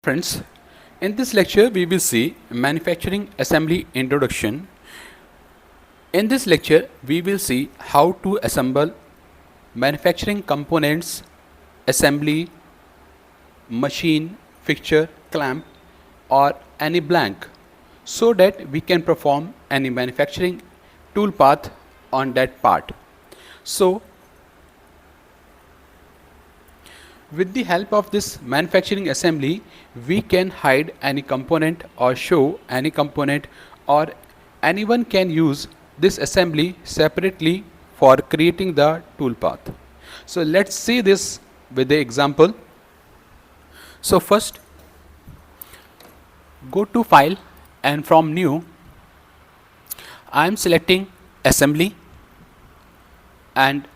Friends, in this lecture we will see manufacturing assembly introduction. In this lecture we will see how to assemble manufacturing components, assembly, machine, fixture, clamp or any blank so that we can perform any manufacturing tool path on that part. So with the help of this manufacturing assembly, we can hide any component or show any component, or anyone can use this assembly separately for creating the toolpath. So let's see this with the example. So first go to file and from new I am selecting assembly and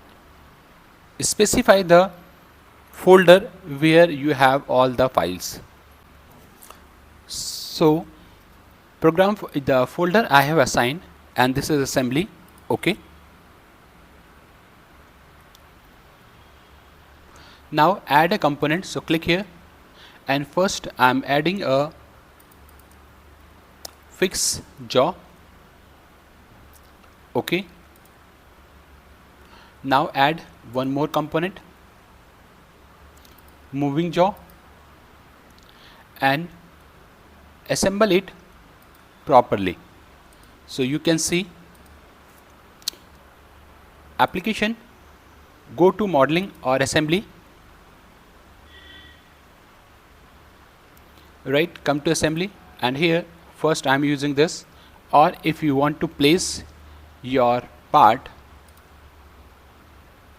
specify the folder where you have all the files. So the folder I have assigned, and this is assembly. Okay, now add a component. So click here, and first I am adding a fixed jaw. Okay, now add one more component, moving jaw, and assemble it properly. So you can see application, go to modeling or assembly, right, come to assembly, and here first I am using this. Or if you want to place your part,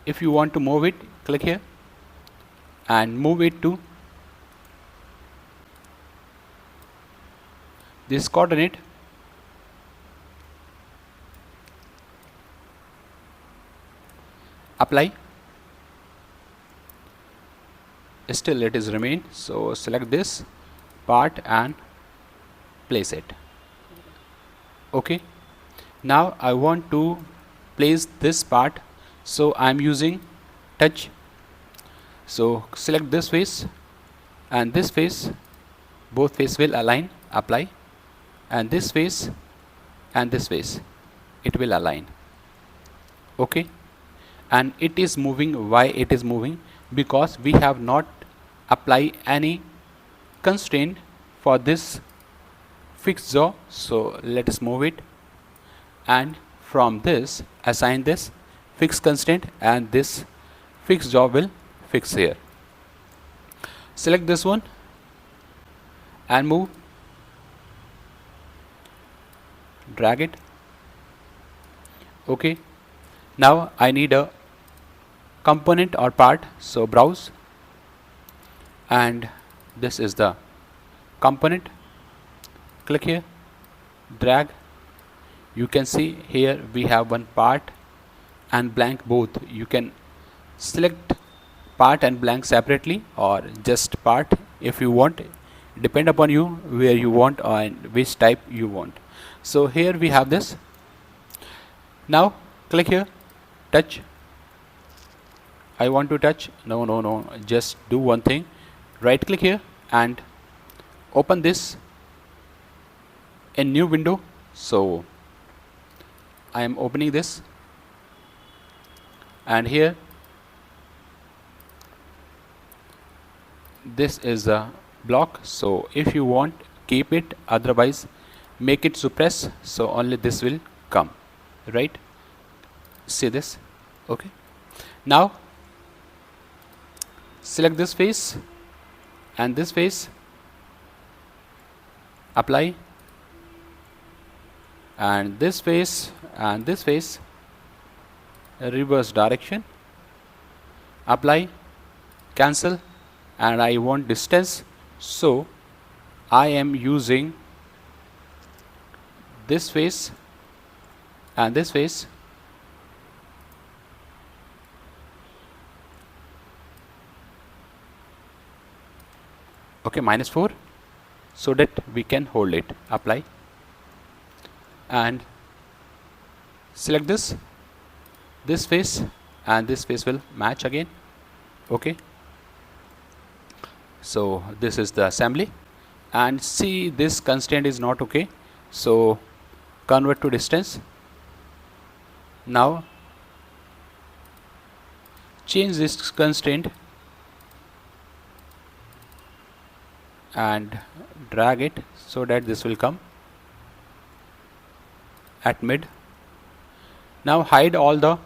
if you want to move it, click here and move it to this coordinate. Apply, still it is remain. So select this part and place it. Okay, now I want to place this part, so I am using touch. So select this face and this face, both face will align. Apply, and this face and this face, it will align. Okay, and it is moving. Why it is moving? Because we have not applied any constraint for this fixed jaw. So let us move it, and from this assign this fixed constraint, and this fixed jaw will fix here. Select this one and move, drag it. Okay, now I need a component or part, so browse, and this is the component. Click here, drag. You can see here we have one part and blank both. You can select part and blank separately or just part if you want. Depend upon you where you want and which type you want. So here we have this. Now click here, touch. I want to touch. No, just do one thing, right click here and open this in new window. So I am opening this, and here this is a block. So if you want, keep it, otherwise make it suppress, so only this will come, right? See this. Okay, now select this face and this face, apply, and this face and this face, reverse direction, apply, cancel, and I want distance, so I am using this face and this face. Okay, -4, so that we can hold it. Apply and select this face, and this face will match again. Okay, So this is the assembly, and see this constraint is not okay, so convert to distance. Now change this constraint and drag it so that this will come at mid. Now hide all the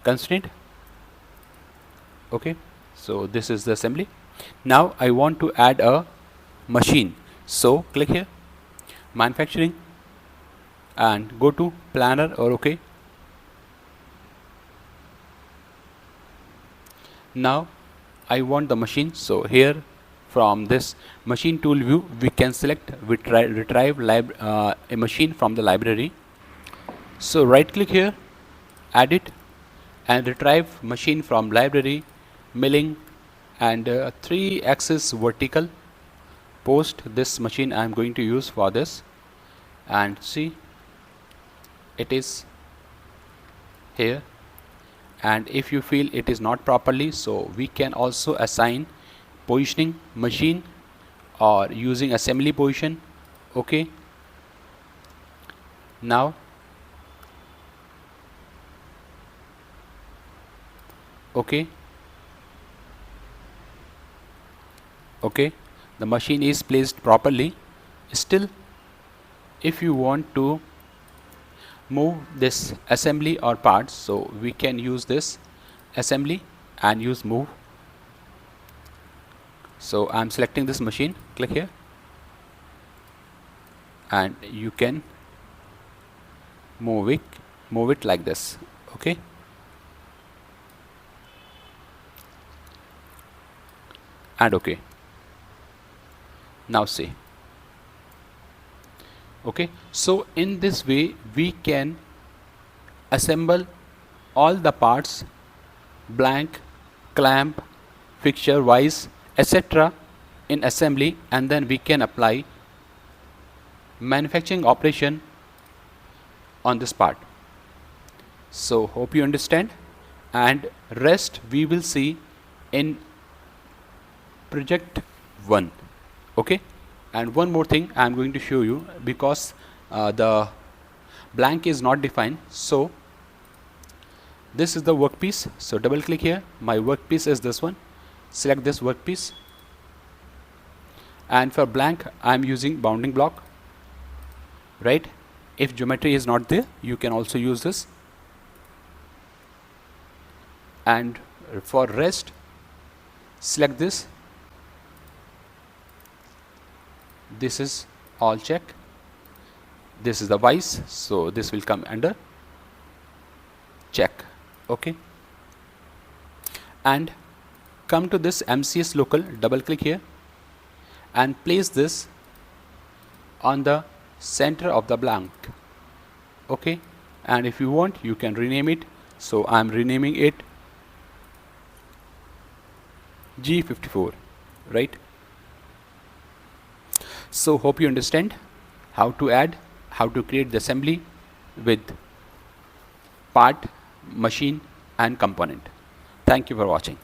constraint. Okay, so this is the assembly. Now I want to add a machine, so click here, manufacturing, and go to planner or OK. Now I want the machine, so here from this machine tool view we can select retrieve a machine from the library. So right click here, add it, and retrieve machine from library, milling, and 3-axis vertical. Post this machine I am going to use for this, and see it is here. And if you feel it is not properly, so we can also assign positioning machine or using assembly position. Okay, now okay, okay, the machine is placed properly. Still, if you want to move this assembly or parts, so we can use this assembly and use move. So I'm selecting this machine, click here, and you can move it like this. Okay, and okay. Now see. Okay, so in this way we can assemble all the parts, blank, clamp, fixture, vise, etc. in assembly, and then we can apply manufacturing operation on this part. So hope you understand, and rest we will see in project 1. Okay, and one more thing I am going to show you, because the blank is not defined. So this is the workpiece, so double click here, my workpiece is this one, select this workpiece, and for blank I am using bounding block, right? If geometry is not there, you can also use this. And for rest, select this, this is all check, this is the vise, so this will come under check. Okay, and come to this MCS local, double click here, and place this on the center of the blank. Okay, and if you want you can rename it, so I am renaming it G54, right? So hope you understand how to add, how to create the assembly with part, machine and component. Thank you for watching.